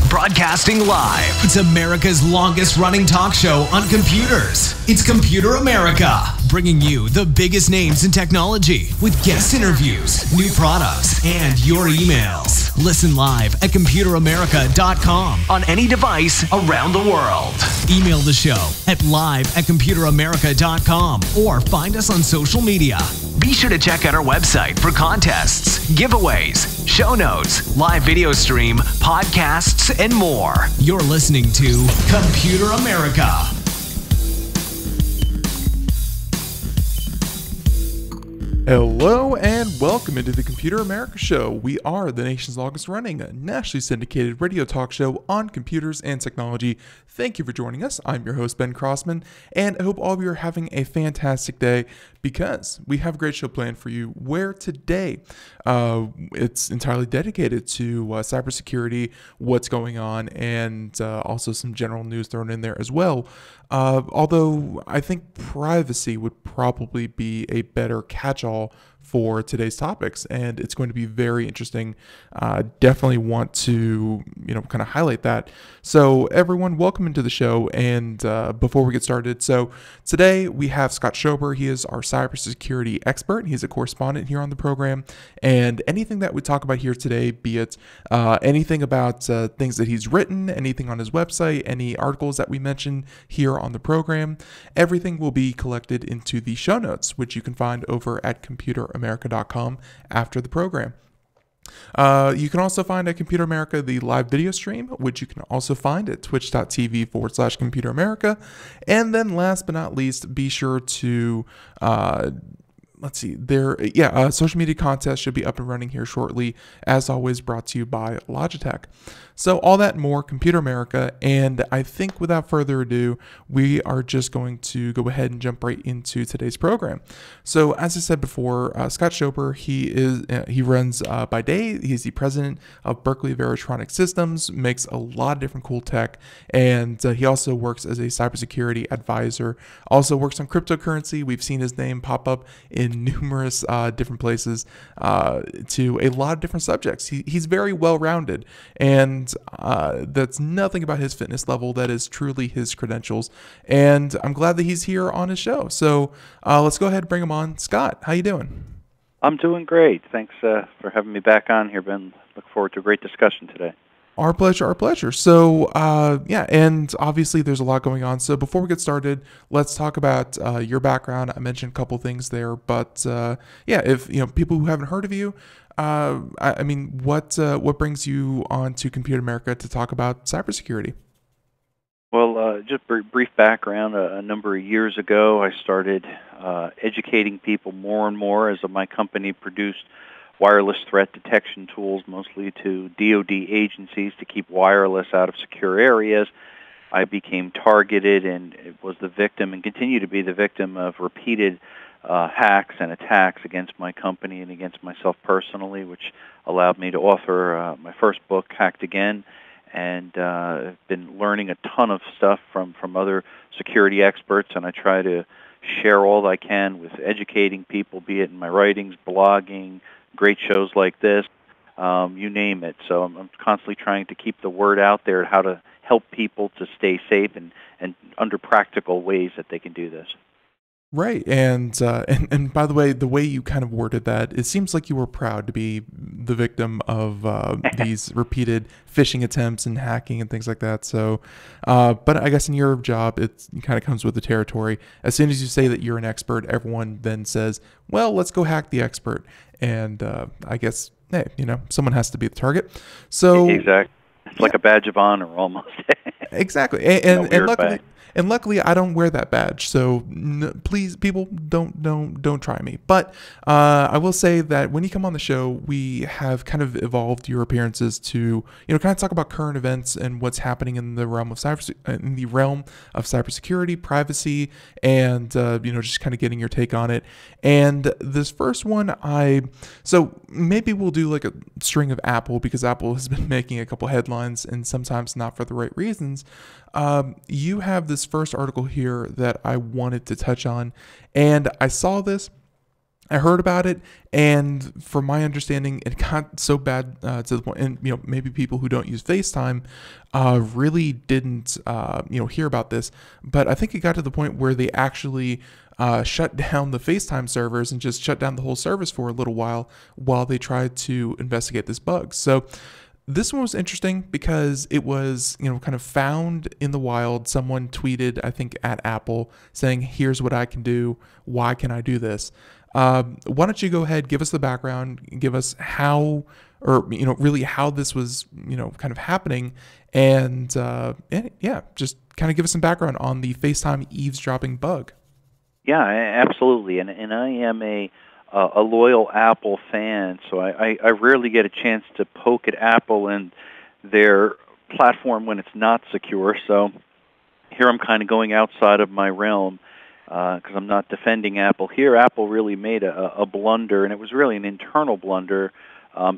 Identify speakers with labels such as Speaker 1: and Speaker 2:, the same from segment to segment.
Speaker 1: Broadcasting live. It's America's longest running talk show on computers. It's Computer America, bringing you the biggest names in technology with guest interviews, new products, and your emails. Listen live at computeramerica.com on any device around the world. Email the show at live@computeramerica.com or find us on social media. Be sure to check out our website for contests, giveaways, show notes, live video stream, podcasts, and more. You're listening to Computer America.
Speaker 2: Hello and welcome into the Computer America Show. We are the nation's longest running, nationally syndicated radio talk show on computers and technology. Thank you for joining us. I'm your host, Ben Crossman, and I hope all of you are having a fantastic day because we have a great show planned for you where today it's entirely dedicated to cybersecurity, what's going on, and also some general news thrown in there as well. Although I think privacy would probably be a better catch-all for today's topics, and it's going to be very interesting. Definitely want to, kind of highlight that. So everyone, welcome into the show. And before we get started, so today we have Scott Schober. He is our cybersecurity expert. He's a correspondent here on the program, and anything that we talk about here today, be it anything about things that he's written, anything on his website, any articles that we mention here on the program, everything will be collected into the show notes, which you can find over at computeramerica.com after the program. You can also find at Computer America the live video stream, which you can also find at twitch.tv/Computer America. And then last but not least, be sure to social media contest should be up and running here shortly, as always brought to you by Logitech. So all that and more, Computer America, and I think without further ado, we are just going to go ahead and jump right into today's program. So as I said before, Scott Schober, he runs by day, he's the president of Berkeley Varitronics Systems, makes a lot of different cool tech, and he also works as a cybersecurity advisor, also works on cryptocurrency. We've seen his name pop up in numerous different places to a lot of different subjects. He's very well-rounded, and that's nothing about his fitness level. That is truly his credentials, and I'm glad that he's here on his show. So let's go ahead and bring him on. Scott, how you doing?
Speaker 3: I'm doing great. Thanks for having me back on here, Ben. Look forward to a great discussion today.
Speaker 2: Our pleasure, our pleasure. So, and obviously there's a lot going on. So before we get started, let's talk about your background. I mentioned a couple things there, but if people who haven't heard of you, what brings you on to Computer America to talk about cybersecurity?
Speaker 3: Well, just brief background. A number of years ago, I started educating people more and more as my company produced wireless threat detection tools, mostly to DoD agencies to keep wireless out of secure areas. I became targeted and was the victim and continue to be the victim of repeated hacks and attacks against my company and against myself personally, which allowed me to author my first book, Hacked Again, and I've been learning a ton of stuff from other security experts, and I try to share all I can with educating people, be it in my writings, blogging, great shows like this, you name it. So I'm constantly trying to keep the word out there how to help people to stay safe and under practical ways that they can do this.
Speaker 2: Right, and by the way you kind of worded that, it seems like you were proud to be the victim of these repeated phishing attempts and hacking and things like that. So, but I guess in your job, it kind of comes with the territory. As soon as you say that you're an expert, everyone then says, "Well, let's go hack the expert." And I guess, hey, someone has to be the target. So,
Speaker 3: Exactly. It's like a badge of honor almost.
Speaker 2: exactly,
Speaker 3: In a
Speaker 2: and
Speaker 3: weird
Speaker 2: luckily.
Speaker 3: way.
Speaker 2: And luckily, I don't wear that badge, so please, people, don't try me. But I will say that when you come on the show, we have kind of evolved your appearances to kind of talk about current events and what's happening in the realm of cybersecurity, privacy, and just kind of getting your take on it. And this first one, so maybe we'll do like a string of Apple, because Apple has been making a couple headlines and sometimes not for the right reasons. You have this first article here that I wanted to touch on, and I saw this, I heard about it, and from my understanding, it got so bad to the point, and maybe people who don't use FaceTime really didn't hear about this, but I think it got to the point where they actually shut down the FaceTime servers and just shut down the whole service for a little while they tried to investigate this bug. So this one was interesting because it was, kind of found in the wild. Someone tweeted, I think, at Apple saying, "Here's what I can do. Why can I do this?" Why don't you go ahead, give us the background, give us how, or really how this was, kind of happening, and yeah, just kind of give us some background on the FaceTime eavesdropping bug.
Speaker 3: Yeah, absolutely. And I am a loyal Apple fan, so I rarely get a chance to poke at Apple and their platform when it's not secure. So here I'm kind of going outside of my realm because I'm not defending Apple. Here, Apple really made a blunder, and it was really an internal blunder.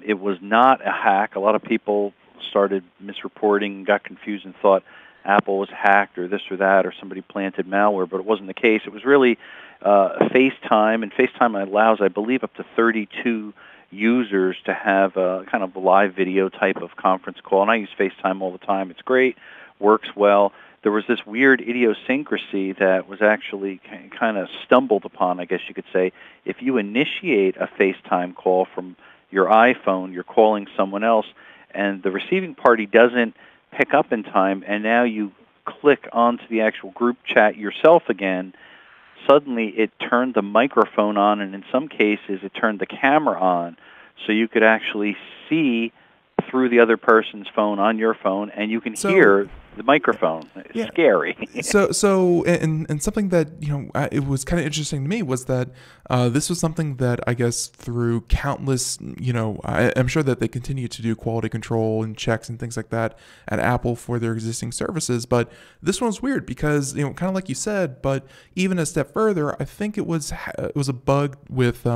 Speaker 3: It was not a hack. A lot of people started misreporting, got confused, and thought Apple was hacked or this or that, or somebody planted malware, but it wasn't the case. It was really FaceTime, and FaceTime allows, I believe, up to 32 users to have a kind of live video type of conference call, and I use FaceTime all the time. It's great, works well. There was this weird idiosyncrasy that was actually kind of stumbled upon, I guess you could say. If you initiate a FaceTime call from your iPhone, you're calling someone else, and the receiving party doesn't pick up in time, and now you click onto the actual group chat yourself again, suddenly it turned the microphone on, and in some cases it turned the camera on, so you could actually see through the other person's phone on your phone, and you can hear the microphone. It's scary.
Speaker 2: and something that it was kind of interesting to me was that this was something that I guess through countless I'm sure that they continue to do quality control and checks and things like that at Apple for their existing services, but this one was weird because kind of like you said, but even a step further, I think it was a bug with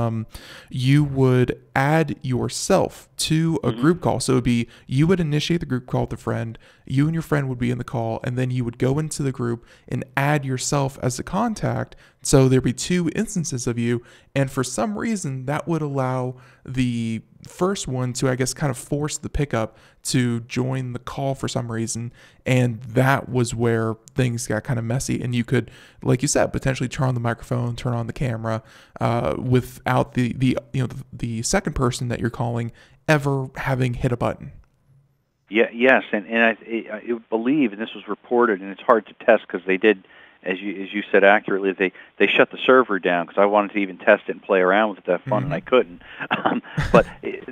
Speaker 2: you would add yourself to a group call. So it would be you would initiate the group call with a friend, you and your friend would be in the call, and then you would go into the group and add yourself as a contact. So there'd be two instances of you, and for some reason that would allow the first one to, I guess, kind of force the pickup to join the call for some reason, and that was where things got kind of messy, and you could, like you said, potentially turn on the microphone, turn on the camera without the second person that you're calling ever having hit a button.
Speaker 3: Yeah, yes, and I believe, and this was reported, and it's hard to test because they did, as you said accurately, they shut the server down because I wanted to even test it and play around with it that fun, and I couldn't. But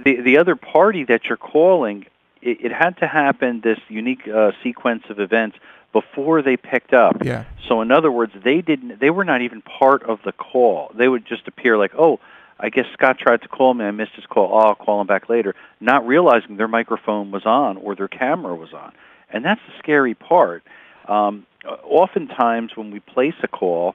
Speaker 3: the other party that you're calling, it had to happen, this unique sequence of events, before they picked up.
Speaker 2: Yeah.
Speaker 3: So in other words, they were not even part of the call. They would just appear like, oh, I guess Scott tried to call me, I missed his call, I'll call him back later, not realizing their microphone was on or their camera was on. And that's the scary part. Oftentimes when we place a call,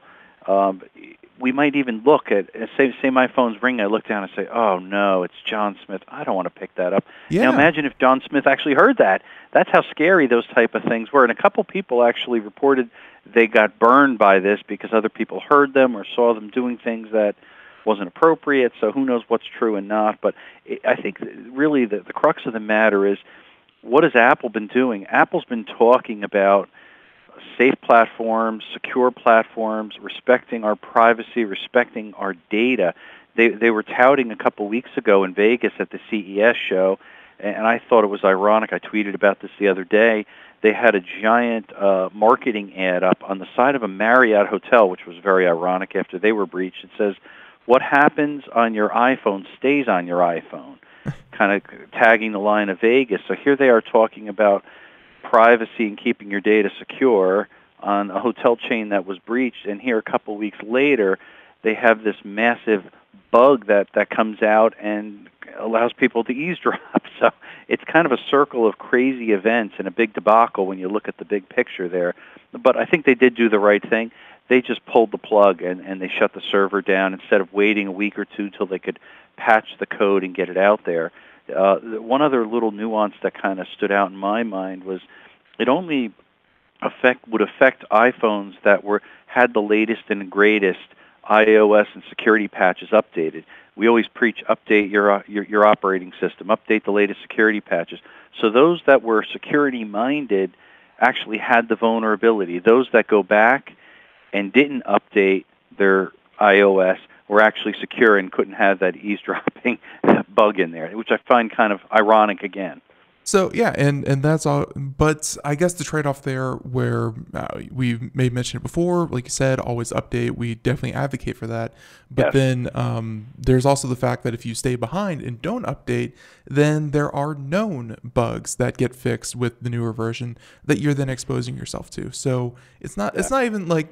Speaker 3: we might even look at, say my phone's ringing, I look down and say, oh no, it's John Smith, I don't want to pick that up.
Speaker 2: Yeah.
Speaker 3: Now imagine if John Smith actually heard that. That's how scary those type of things were. And a couple people actually reported they got burned by this because other people heard them or saw them doing things that wasn't appropriate, so who knows what's true and not. But I think really the crux of the matter is, what has Apple been doing? Apple's been talking about safe platforms, secure platforms, respecting our privacy, respecting our data. They were touting a couple weeks ago in Vegas at the CES show, and I thought it was ironic. I tweeted about this the other day. They had a giant marketing ad up on the side of a Marriott hotel, which was very ironic after they were breached. It says, "What happens on your iPhone stays on your iPhone," kind of tagging the line of Vegas. So here they are talking about privacy and keeping your data secure on a hotel chain that was breached, and here a couple weeks later, they have this massive bug that comes out and allows people to eavesdrop. So it's kind of a circle of crazy events and a big debacle when you look at the big picture there. But I think they did do the right thing. They just pulled the plug and they shut the server down instead of waiting a week or two till they could patch the code and get it out there. One other little nuance that kind of stood out in my mind was it only would affect iPhones that had the latest and greatest iOS and security patches updated. We always preach update your operating system, update the latest security patches. So those that were security minded actually had the vulnerability. Those that go back and didn't update their iOS were actually secure and couldn't have that eavesdropping bug in there, which I find kind of ironic again.
Speaker 2: So yeah, and that's all. But I guess the trade-off there, where we may have mentioned it before, like you said, always update. We definitely advocate for that. But then there's also the fact that if you stay behind and don't update, then there are known bugs that get fixed with the newer version that you're then exposing yourself to. So it's not even like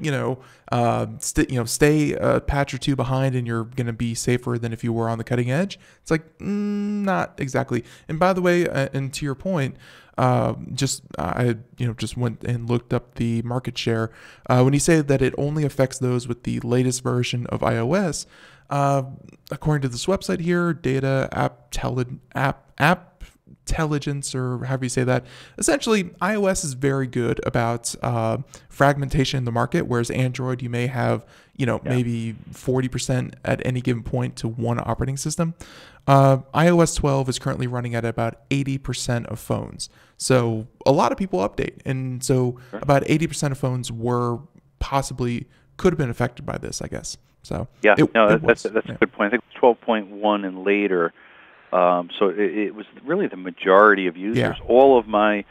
Speaker 2: stay a patch or two behind and you're gonna be safer than if you were on the cutting edge. It's like not exactly. And by the way, and to your point, I just went and looked up the market share. When you say that it only affects those with the latest version of iOS, according to this website here, Data App Intelligence, or however you say that, essentially iOS is very good about fragmentation in the market, whereas Android, you may have maybe 40% at any given point to one operating system. iOS 12 is currently running at about 80% of phones. So a lot of people update. And so about 80% of phones could have been affected by this, I guess. So
Speaker 3: that's a good point. I think it was 12.1 and later. So it was really the majority of users.
Speaker 2: Yeah.
Speaker 3: All of my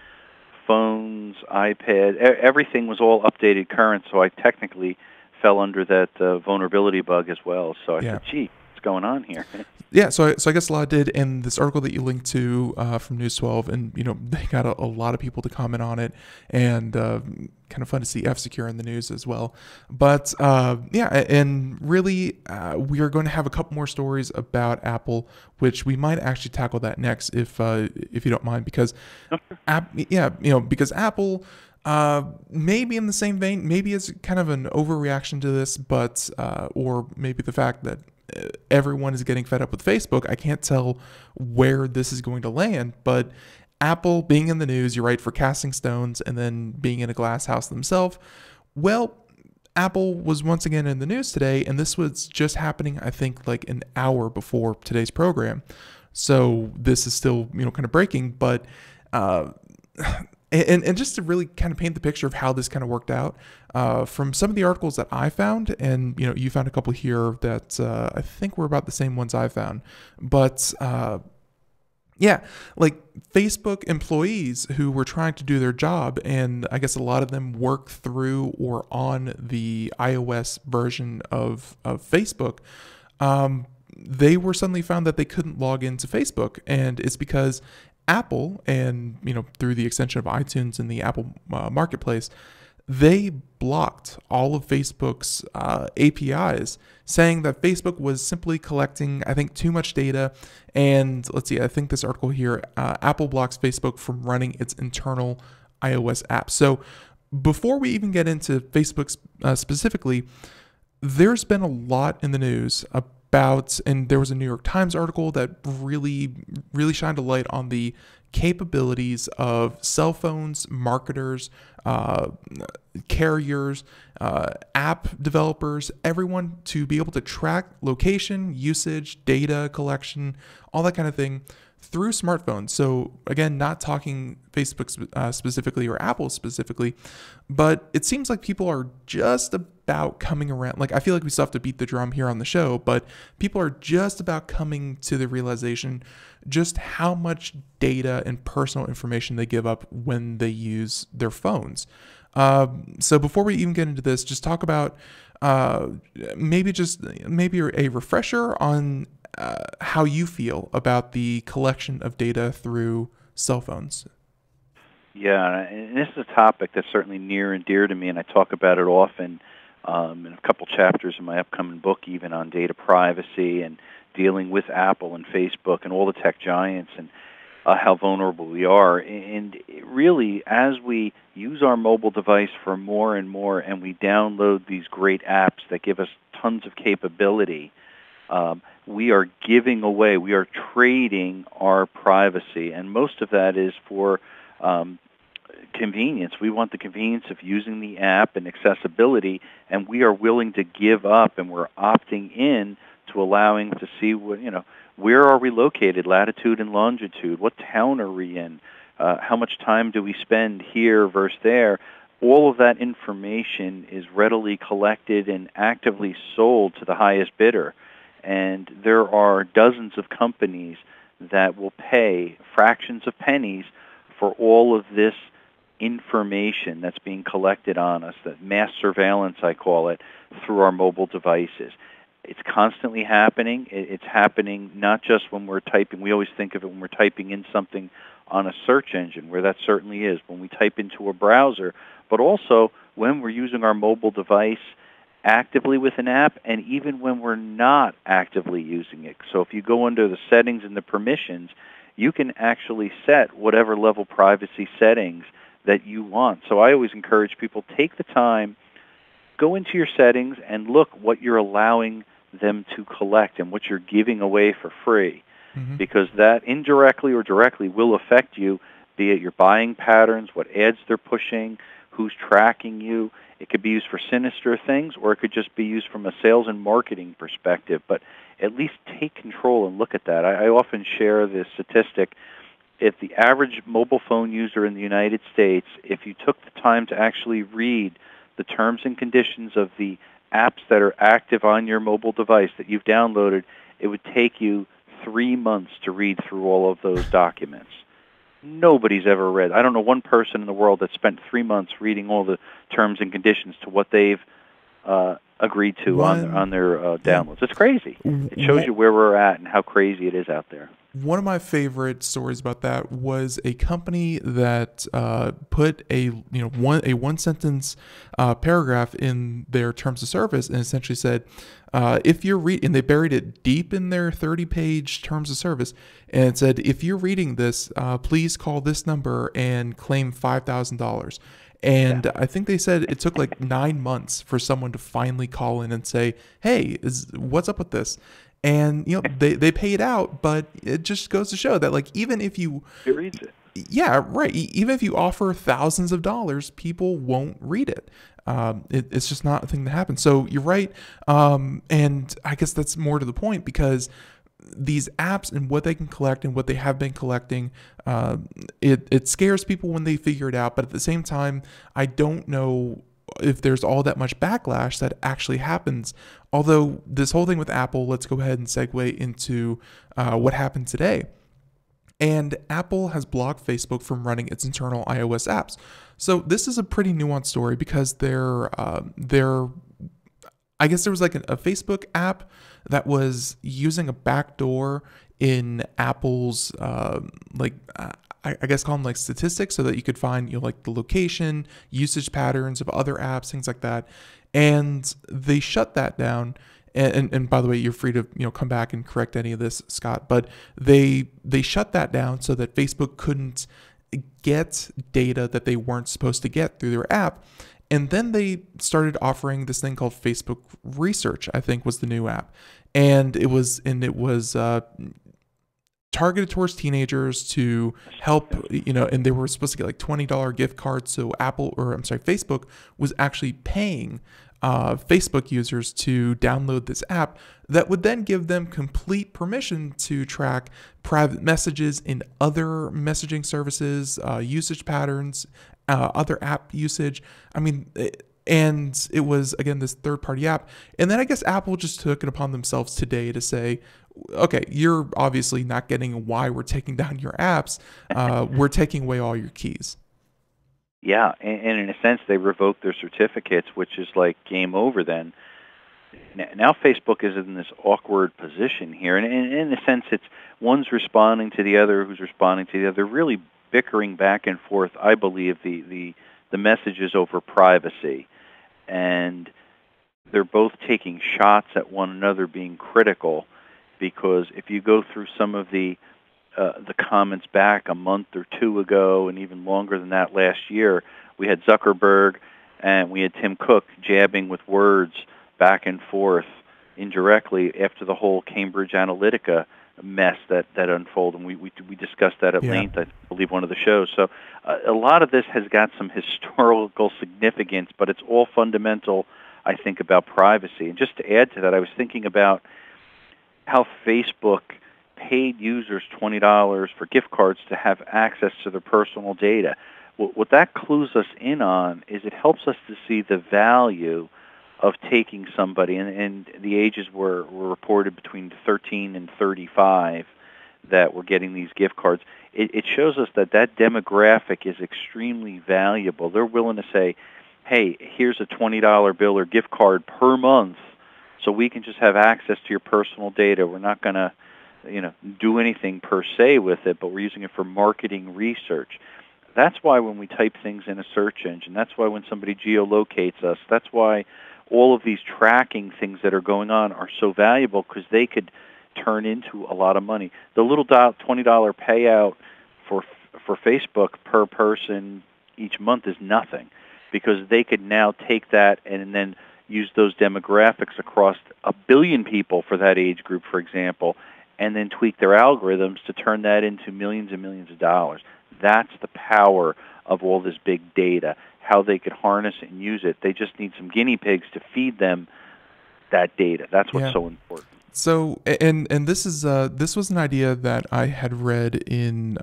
Speaker 3: phones, iPad, everything was all updated current, so I technically fell under that vulnerability bug as well. So I said, gee, what's going on here?
Speaker 2: Yeah, so I guess a lot did. In this article that you linked to from News 12, and they got a lot of people to comment on it, and kind of fun to see F-Secure in the news as well. But and really, we are going to have a couple more stories about Apple, which we might actually tackle that next if you don't mind, because because Apple. Maybe in the same vein, maybe it's kind of an overreaction to this, but or maybe the fact that everyone is getting fed up with Facebook. I can't tell where this is going to land, but Apple being in the news, you're right, for casting stones and then being in a glass house themselves. Well, Apple was once again in the news today, and this was just happening, I think, like an hour before today's program. So this is still, kind of breaking, but And just to really kind of paint the picture of how this kind of worked out, from some of the articles that I found, and you found a couple here that I think were about the same ones I found, but like Facebook employees who were trying to do their job, and I guess a lot of them work through or on the iOS version of Facebook. They were suddenly found that they couldn't log into Facebook, and it's because Apple, and through the extension of iTunes and the Apple Marketplace, they blocked all of Facebook's APIs, saying that Facebook was simply collecting, I think, too much data. And let's see, I think this article here, Apple blocks Facebook from running its internal iOS app. So before we even get into Facebook specifically, there's been a lot in the news about, and there was a New York Times article that really shined a light on the capabilities of cell phones, marketers, carriers, app developers, everyone to be able to track location, usage, data collection, all that kind of thing through smartphones. So again, not talking Facebook specifically or Apple specifically, but it seems like people are just about coming around. Like, I feel like we still have to beat the drum here on the show, but people are just about coming to the realization just how much data and personal information they give up when they use their phones. So before we even get into this, just talk about maybe a refresher on how you feel about the collection of data through cell phones.
Speaker 3: Yeah, and this is a topic that's certainly near and dear to me, and I talk about it often in a couple chapters in my upcoming book, even on data privacy and dealing with Apple and Facebook and all the tech giants and how vulnerable we are. And really, as we use our mobile device for more and more, and we download these great apps that give us tons of capability, we are giving away, we are trading our privacy, and most of that is for convenience. We want the convenience of using the app and accessibility, and we are willing to give up, and we're opting in to allowing to see what, where are we located, latitude and longitude, what town are we in, how much time do we spend here versus there. All of that information is readily collected and actively sold to the highest bidder. And there are dozens of companies that will pay fractions of pennies for all of this information that's being collected on us, that mass surveillance, I call it, through our mobile devices. It's constantly happening. It's happening not just when we're typing. We always think of it when we're typing in something on a search engine, where that certainly is, when we type into a browser, but also when we're using our mobile device actively with an app, and even when we're not actively using it. So if you go under the settings and the permissions, you can actually set whatever level privacy settings that you want. So I always encourage people, take the time, go into your settings and look what you're allowing them to collect and what you're giving away for free. Mm-hmm. Because that indirectly or directly will affect you, be it your buying patterns, what ads they're pushing, who's tracking you. It could be used for sinister things, or it could just be used from a sales and marketing perspective. But at least take control and look at that. I often share this statistic. If the average mobile phone user in the United States, if you took the time to actually read the terms and conditions of the apps that are active on your mobile device that you've downloaded, it would take you 3 months to read through all of those documents. Nobody's ever read. I don't know one person in the world that spent 3 months reading all the terms and conditions to what they've agreed to on their downloads. It's crazy. It shows you where we're at and how crazy it is out there.
Speaker 2: One of my favorite stories about that was a company that put a one sentence paragraph in their terms of service and essentially said, if you're and they buried it deep in their 30-page terms of service, and it said, if you're reading this, please call this number and claim $5,000. And I think they said it took like 9 months for someone to finally call in and say, hey, what's up with this? And they pay it out, but it just goes to show that, like, even if you
Speaker 3: reads it,
Speaker 2: yeah, right, even if you offer thousands of dollars, people won't read it. It's just not a thing that happens. So you're right, and I guess that's more to the point, because these apps and what they can collect and what they have been collecting, it scares people when they figure it out. But at the same time, I don't know if there's all that much backlash that actually happens. Although this whole thing with Apple, let's go ahead and segue into what happened today. And Apple has blocked Facebook from running its internal iOS apps. So this is a pretty nuanced story, because I guess there was like a Facebook app that was using a backdoor in Apple's I guess call them like statistics, so that you could find like the location, usage patterns of other apps, things like that. And they shut that down. And by the way, you're free to come back and correct any of this, Scott. But they shut that down so that Facebook couldn't get data that they weren't supposed to get through their app. And then they started offering this thing called Facebook Research, I think was the new app. And it was targeted towards teenagers to help, and they were supposed to get like $20 gift cards. So Facebook was actually paying Facebook users to download this app that would then give them complete permission to track private messages in other messaging services, usage patterns, other app usage. I mean, and it was, again, this third-party app. And then I guess Apple just took it upon themselves today to say, okay, you're obviously not getting why we're taking down your apps. We're taking away all your keys.
Speaker 3: Yeah, and in a sense, they revoked their certificates, which is like game over then. Now Facebook is in this awkward position here, and in a sense, it's one's responding to the other, who's responding to the other, really bickering back and forth, I believe, the messages over privacy. And they're both taking shots at one another, being critical, because if you go through some of the comments back a month or two ago, and even longer than that last year, we had Zuckerberg and we had Tim Cook jabbing with words back and forth indirectly after the whole Cambridge Analytica mess that unfolded. And we discussed that at length, I believe, one of the shows. So a lot of this has got some historical significance, but it's all fundamental, I think, about privacy. And just to add to that, I was thinking about how Facebook paid users $20 for gift cards to have access to their personal data. What that clues us in on is it helps us to see the value of taking somebody, and the ages were reported between 13 and 35 that were getting these gift cards. It shows us that demographic is extremely valuable. They're willing to say, hey, here's a $20 bill or gift card per month, so we can just have access to your personal data. We're not going to do anything per se with it, but we're using it for marketing research. That's why when we type things in a search engine, that's why when somebody geolocates us, that's why all of these tracking things that are going on are so valuable, because they could turn into a lot of money. The little $20 payout for Facebook per person each month is nothing, because they could now take that and then use those demographics across 1 billion people for that age group, for example, and then tweak their algorithms to turn that into millions and millions of dollars. That's the power of all this big data, how they could harness it and use it. They just need some guinea pigs to feed them that data. That's what's so important.
Speaker 2: So, and this was an idea that I had read in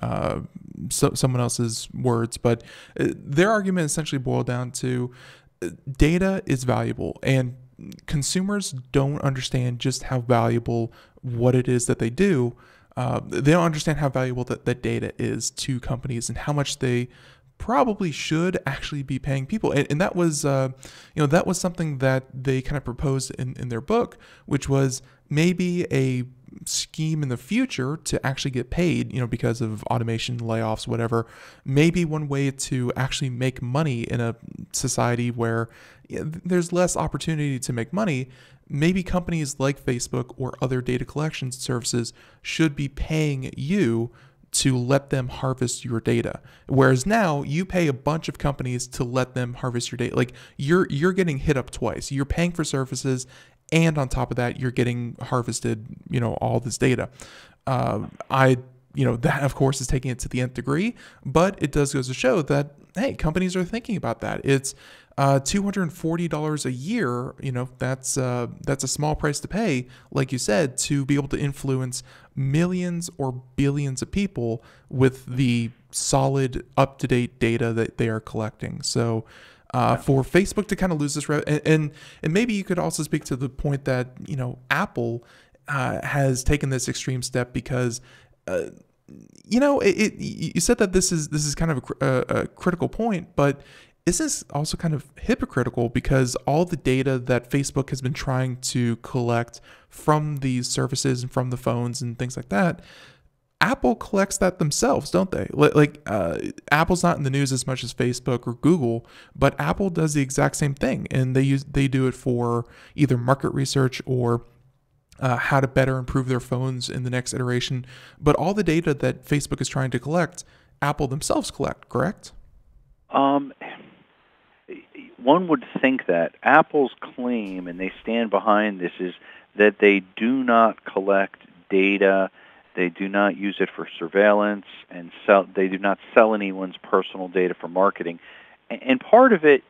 Speaker 2: someone else's words, but their argument essentially boiled down to data is valuable, and consumers don't understand just how valuable what it is that they do. They don't understand how valuable that data is to companies and how much they probably should actually be paying people. And that was, that was something that they kind of proposed in their book, which was maybe a scheme in the future to actually get paid, because of automation, layoffs, whatever. Maybe one way to actually make money in a society where there's less opportunity to make money. Maybe companies like Facebook or other data collection services should be paying you to let them harvest your data. Whereas now you pay a bunch of companies to let them harvest your data. Like you're getting hit up twice. You're paying for services, and on top of that, you're getting harvested, all this data. That of course is taking it to the nth degree, but it does go to show that, hey, companies are thinking about that. It's $240 a year. That's a small price to pay, like you said, to be able to influence millions or billions of people with the solid, up-to-date data that they are collecting. So for Facebook to kind of lose this, and maybe you could also speak to the point that Apple has taken this extreme step because you said that this is kind of a critical point, but this is also kind of hypocritical because all the data that Facebook has been trying to collect from these services and from the phones and things like that, Apple collects that themselves, don't they? Apple's not in the news as much as Facebook or Google, but Apple does the exact same thing, and they do it for either market research or how to better improve their phones in the next iteration. But all the data that Facebook is trying to collect, Apple themselves collect, correct?
Speaker 3: One would think that Apple's claim, and they stand behind this, is that they do not collect data, they do not use it for surveillance, and they do not sell anyone's personal data for marketing. And part of it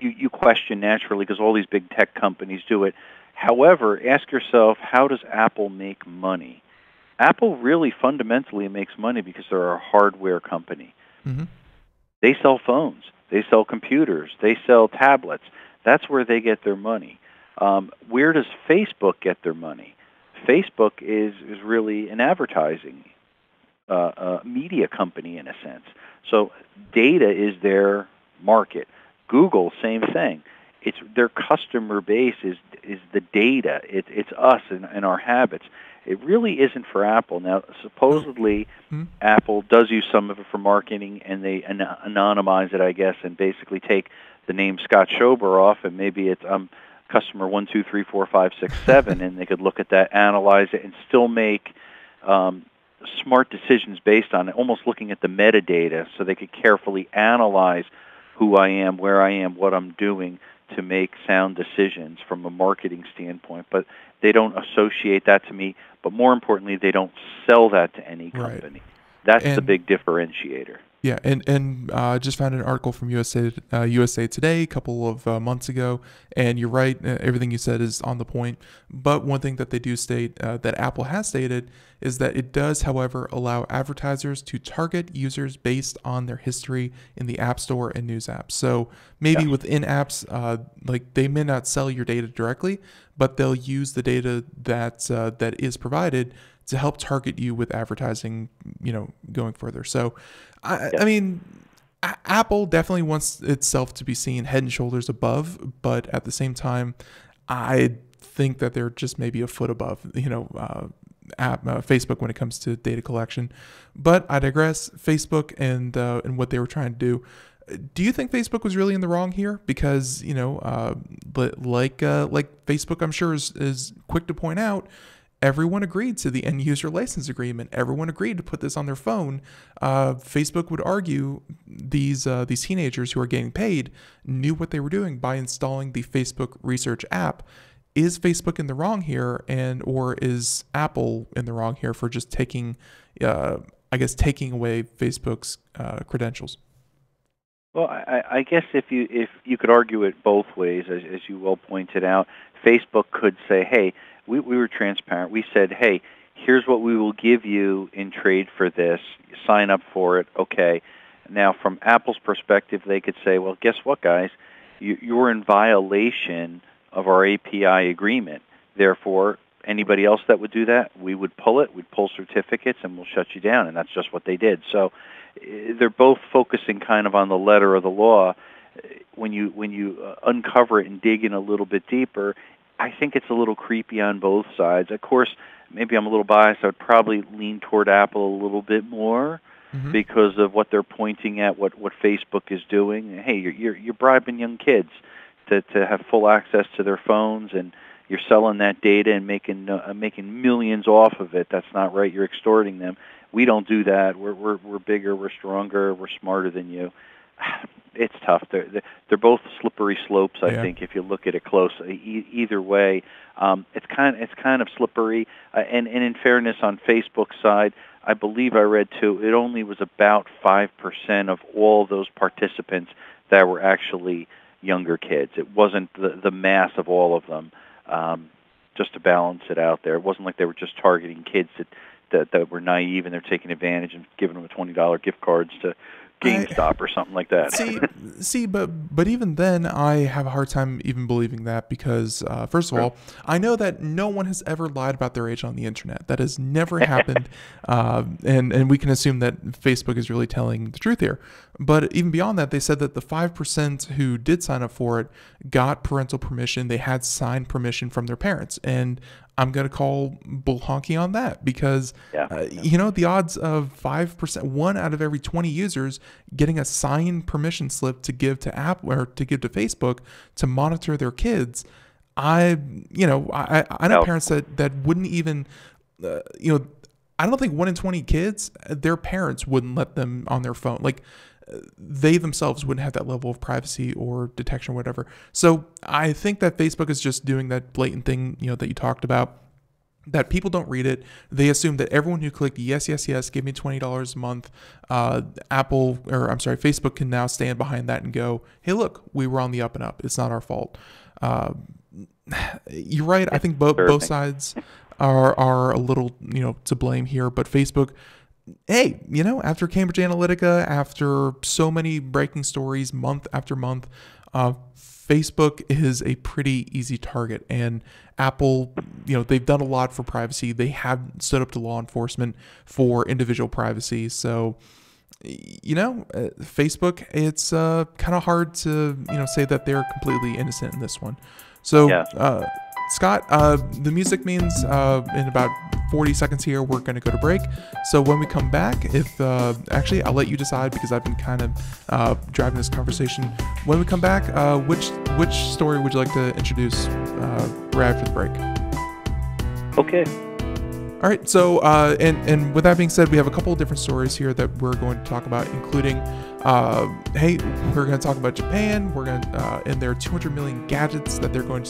Speaker 3: you question naturally because all these big tech companies do it. However, ask yourself, how does Apple make money? Apple really fundamentally makes money because they're a hardware company.
Speaker 2: Mm-hmm.
Speaker 3: They sell phones. They sell computers. They sell tablets. That's where they get their money. Where does Facebook get their money? Facebook is really an advertising media company in a sense. So data is their market. Google, same thing. It's their customer base is the data. It's us and our habits. It really isn't for Apple. Now, supposedly, Apple does use some of it for marketing, and they anonymize it, I guess, and basically take the name Scott Schober off, and maybe it's customer 1, 2, 3, 4, 5, 6, 7, and they could look at that, analyze it, and still make smart decisions based on it, almost looking at the metadata so they could carefully analyze who I am, where I am, what I'm doing to make sound decisions from a marketing standpoint. But they don't associate that to me. But more importantly, they don't sell that to any company. Right. That's the big differentiator.
Speaker 2: Yeah, and just found an article from USA Today a couple of months ago, and you're right, everything you said is on the point. But one thing that they do state, that Apple has stated, is that it does, however, allow advertisers to target users based on their history in the App Store and news apps. So maybe within apps, like they may not sell your data directly, but they'll use the data that is provided to help target you with advertising, going further. So, I mean, Apple definitely wants itself to be seen head and shoulders above, but at the same time, I think that they're just maybe a foot above, Facebook when it comes to data collection. But I digress. Facebook and what they were trying to do. Do you think Facebook was really in the wrong here? Because like Facebook, I'm sure is quick to point out, everyone agreed to the end user license agreement. Everyone agreed to put this on their phone. Facebook would argue these teenagers who are getting paid knew what they were doing by installing the Facebook Research app. Is Facebook in the wrong here, or is Apple in the wrong here for just taking away Facebook's credentials?
Speaker 3: Well, I guess if you could argue it both ways, as you well pointed out, Facebook could say, hey, we were transparent. We said, hey, here's what we will give you in trade for this. Sign up for it. Okay. Now, from Apple's perspective, they could say, well, guess what, guys? You're in violation of our API agreement. Therefore, anybody else that would do that, we would pull it. We'd pull certificates, and we'll shut you down. And that's just what they did. So they're both focusing kind of on the letter of the law. When you uncover it and dig in a little bit deeper, I think it's a little creepy on both sides. Of course, maybe I'm a little biased. I would probably lean toward Apple a little bit more because of what they're pointing at, what Facebook is doing. Hey, you're bribing young kids to have full access to their phones, and you're selling that data and making millions off of it. That's not right. You're extorting them. We don't do that. We're bigger. We're stronger. We're smarter than you. It's tough. They're both slippery slopes. I think if you look at it closely, either way, it's kind of slippery. And in fairness, on Facebook's side, I believe I read too, it only was about 5% of all those participants that were actually younger kids. It wasn't the mass of all of them. Just to balance it out there, it wasn't like they were just targeting kids that were naive and they're taking advantage and giving them $20 gift cards to GameStop or something like that.
Speaker 2: But even then, I have a hard time even believing that because, first of all, I know that no one has ever lied about their age on the internet. That has never happened, and we can assume that Facebook is really telling the truth here. But even beyond that, they said that the 5% who did sign up for it got parental permission. They had signed permission from their parents, and I'm going to call bull honky on that because, the odds of 5%, 1 out of every 20 users getting a signed permission slip to give to Apple or to give to Facebook to monitor their kids. I know parents that wouldn't even, I don't think 1 in 20 kids, their parents wouldn't let them on their phone. Like, they themselves wouldn't have that level of privacy or detection or whatever. So I think that Facebook is just doing that blatant thing, that you talked about. that people don't read it. They assume that everyone who clicked yes, yes, yes, give me $20 a month, Facebook can now stand behind that and go, hey, look, we were on the up and up. It's not our fault. You're right. I think both sides are a little, to blame here. But Facebook, hey, after Cambridge Analytica, after so many breaking stories month after month, Facebook is a pretty easy target. And Apple, they've done a lot for privacy. They have stood up to law enforcement for individual privacy. So, Facebook, it's kind of hard to, say that they're completely innocent in this one. So, yeah. Scott, the music means in about 40 seconds here, we're going to go to break. So when we come back, actually, I'll let you decide because I've been kind of driving this conversation. When we come back, which story would you like to introduce right after the break?
Speaker 3: Okay.
Speaker 2: All right. So, and with that being said, we have a couple of different stories here that we're going to talk about, including, we're going to talk about Japan. We're going to, and their 200 million gadgets that they're going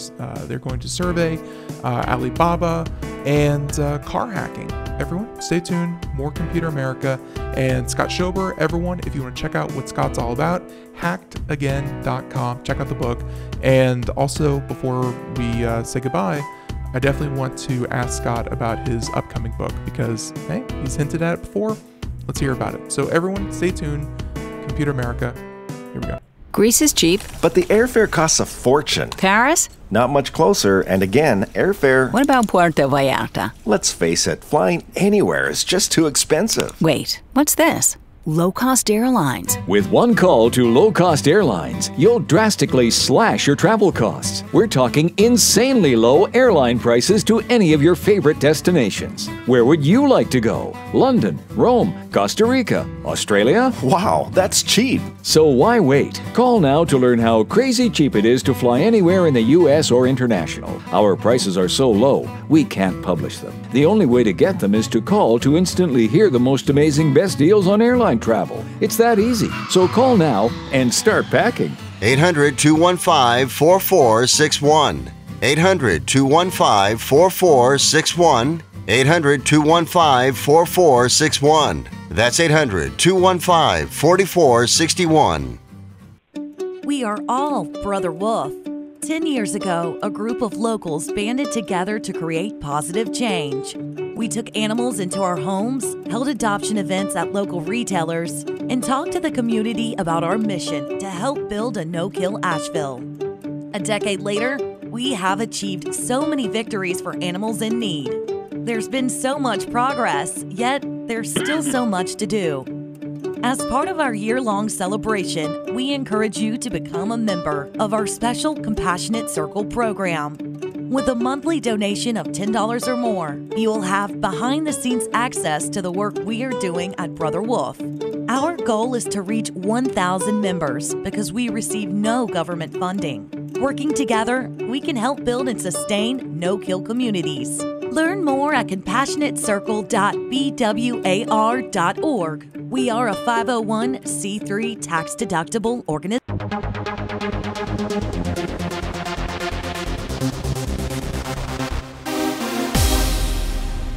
Speaker 2: to survey, Alibaba, and car hacking. Everyone, stay tuned. More Computer America and Scott Schober. Everyone, if you want to check out what Scott's all about, hackedagain.com. Check out the book. And also, before we say goodbye, I definitely want to ask Scott about his upcoming book because, hey, he's hinted at it before. Let's hear about it. So everyone, stay tuned. Computer America. Here we go.
Speaker 4: Greece is cheap.
Speaker 5: But the airfare costs a fortune.
Speaker 4: Paris?
Speaker 5: Not much closer. And again, airfare...
Speaker 4: What about Puerto Vallarta?
Speaker 5: Let's face it, flying anywhere is just too expensive.
Speaker 4: Wait, what's this? Low-cost airlines.
Speaker 6: With one call to low-cost airlines, you'll drastically slash your travel costs. We're talking insanely low airline prices to any of your favorite destinations. Where would you like to go? London, Rome, Costa Rica, Australia?
Speaker 5: Wow, that's cheap.
Speaker 6: So why wait? Call now to learn how crazy cheap it is to fly anywhere in the U.S. or international. Our prices are so low, we can't publish them. The only way to get them is to call to instantly hear the most amazing best deals on airline travel. It's that easy. So call now and start packing.
Speaker 7: 800-215-4461. 800-215-4461. 800-215-4461. That's 800-215-4461.
Speaker 8: We are all Brother Wolf. 10 years ago, a group of locals banded together to create positive change. We took animals into our homes, held adoption events at local retailers, and talked to the community about our mission to help build a no-kill Asheville. A decade later, we have achieved so many victories for animals in need. There's been so much progress, yet there's still so much to do. As part of our year-long celebration, we encourage you to become a member of our special Compassionate Circle program. With a monthly donation of $10 or more, you will have behind-the-scenes access to the work we are doing at Brother Wolf. Our goal is to reach 1,000 members because we receive no government funding. Working together, we can help build and sustain no-kill communities. Learn more at compassionatecircle.bwar.org. We are a 501c3 tax-deductible organization.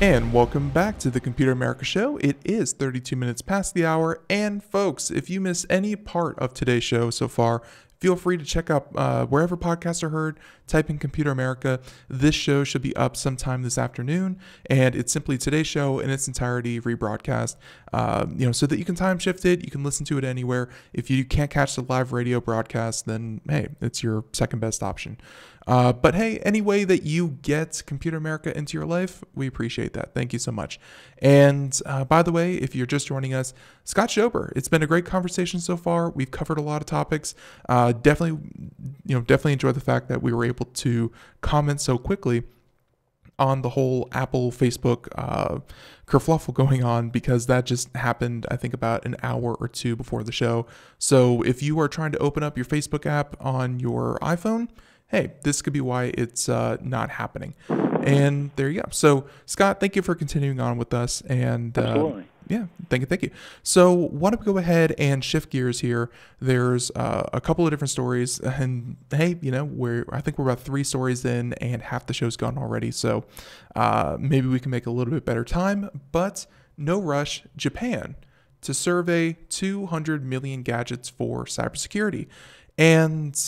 Speaker 2: And welcome back to the Computer America Show. It is 32 minutes past the hour. And folks, if you missed any part of today's show so far, feel free to check out wherever podcasts are heard. Type in Computer America. This show should be up sometime this afternoon, and it's simply today's show in its entirety rebroadcast. So that you can time shift it. You can listen to it anywhere. If you can't catch the live radio broadcast, then hey, it's your second best option. But hey, any way that you get Computer America into your life, we appreciate that. Thank you so much. And by the way, if you're just joining us, Scott Schober, it's been a great conversation so far. We've covered a lot of topics. Definitely enjoyed the fact that we were able to comment so quickly on the whole Apple Facebook kerfluffle going on, because that just happened, I think, about an hour or two before the show. So if you are trying to open up your Facebook app on your iPhone, hey, this could be why it's not happening. And there you go. So, Scott, thank you for continuing on with us. And
Speaker 3: absolutely.
Speaker 2: Yeah, thank you. So why don't we go ahead and shift gears here? There's a couple of different stories, and hey, I think we're about 3 stories in, and half the show's gone already. So maybe we can make a little bit better time, but no rush. Japan to survey 200 million gadgets for cybersecurity, and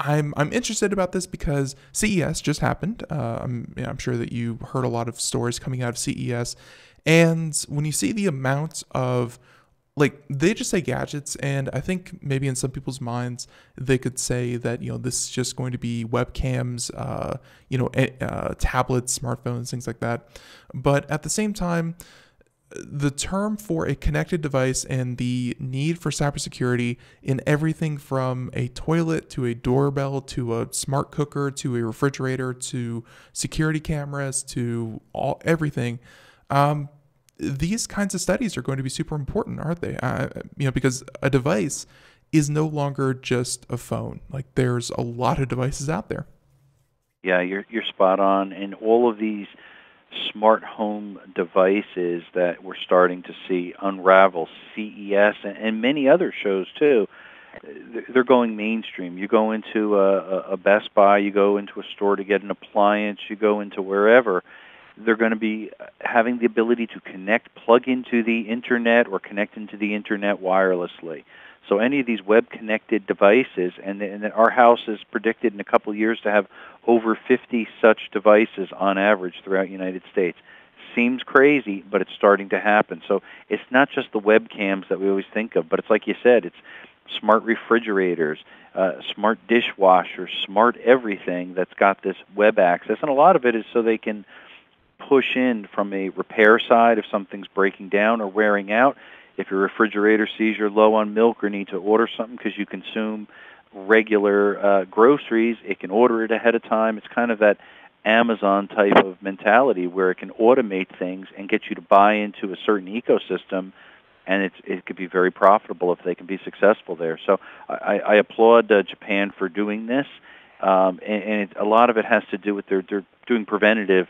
Speaker 2: I'm interested about this because CES just happened. I'm sure that you heard a lot of stories coming out of CES. And when you see the amount of, they just say gadgets, and I think maybe in some people's minds, they could say that, this is just going to be webcams, tablets, smartphones, things like that. But at the same time, the term for a connected device and the need for cybersecurity in everything from a toilet to a doorbell to a smart cooker to a refrigerator to security cameras to everything. These kinds of studies are going to be super important, aren't they? Because a device is no longer just a phone. There's a lot of devices out there.
Speaker 3: Yeah, you're spot on. And all of these smart home devices that we're starting to see unravel, CES and many other shows too, they're going mainstream. You go into a Best Buy, you go into a store to get an appliance, you go into wherever, they're going to be having the ability to plug into the internet or connect into the internet wirelessly. So any of these web-connected devices, and our house is predicted in a couple of years to have over 50 such devices on average throughout the United States. Seems crazy, but it's starting to happen. So it's not just the webcams that we always think of, but it's like you said, it's smart refrigerators, smart dishwashers, smart everything that's got this web access. And a lot of it is so they can push in from a repair side if something's breaking down or wearing out. If your refrigerator sees you're low on milk or need to order something because you consume regular groceries, it can order it ahead of time. It's kind of that Amazon type of mentality where it can automate things and get you to buy into a certain ecosystem, and it could be very profitable if they can be successful there. So I applaud Japan for doing this, and a lot of it has to do with they're doing preventative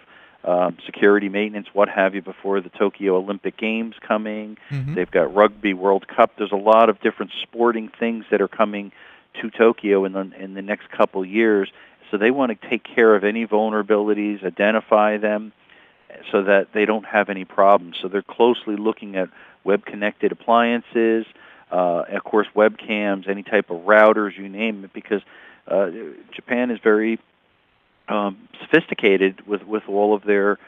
Speaker 3: security maintenance, what have you, before the Tokyo Olympic Games coming. Mm-hmm. They've got Rugby World Cup. There's a lot of different sporting things that are coming to Tokyo in the next couple years. So they want to take care of any vulnerabilities, identify them, so that they don't have any problems. So they're closely looking at web-connected appliances, of course, webcams, any type of routers, you name it, because Japan is very sophisticated with all of their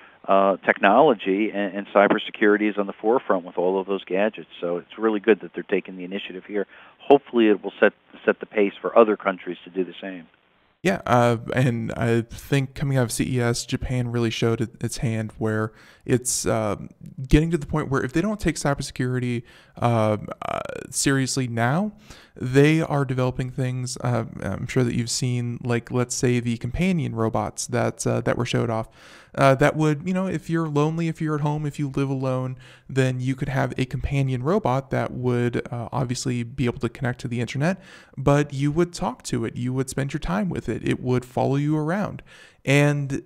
Speaker 3: technology, and cybersecurity is on the forefront with all of those gadgets. So it's really good that they're taking the initiative here. Hopefully it will set the pace for other countries to do the same.
Speaker 2: Yeah, and I think coming out of CES, Japan really showed its hand where it's getting to the point where if they don't take cybersecurity seriously now, they are developing things. I'm sure that you've seen, let's say the companion robots that were showed off. That would, if you're lonely, if you're at home, if you live alone, then you could have a companion robot that would obviously be able to connect to the internet, but you would talk to it. You would spend your time with it. It would follow you around. And,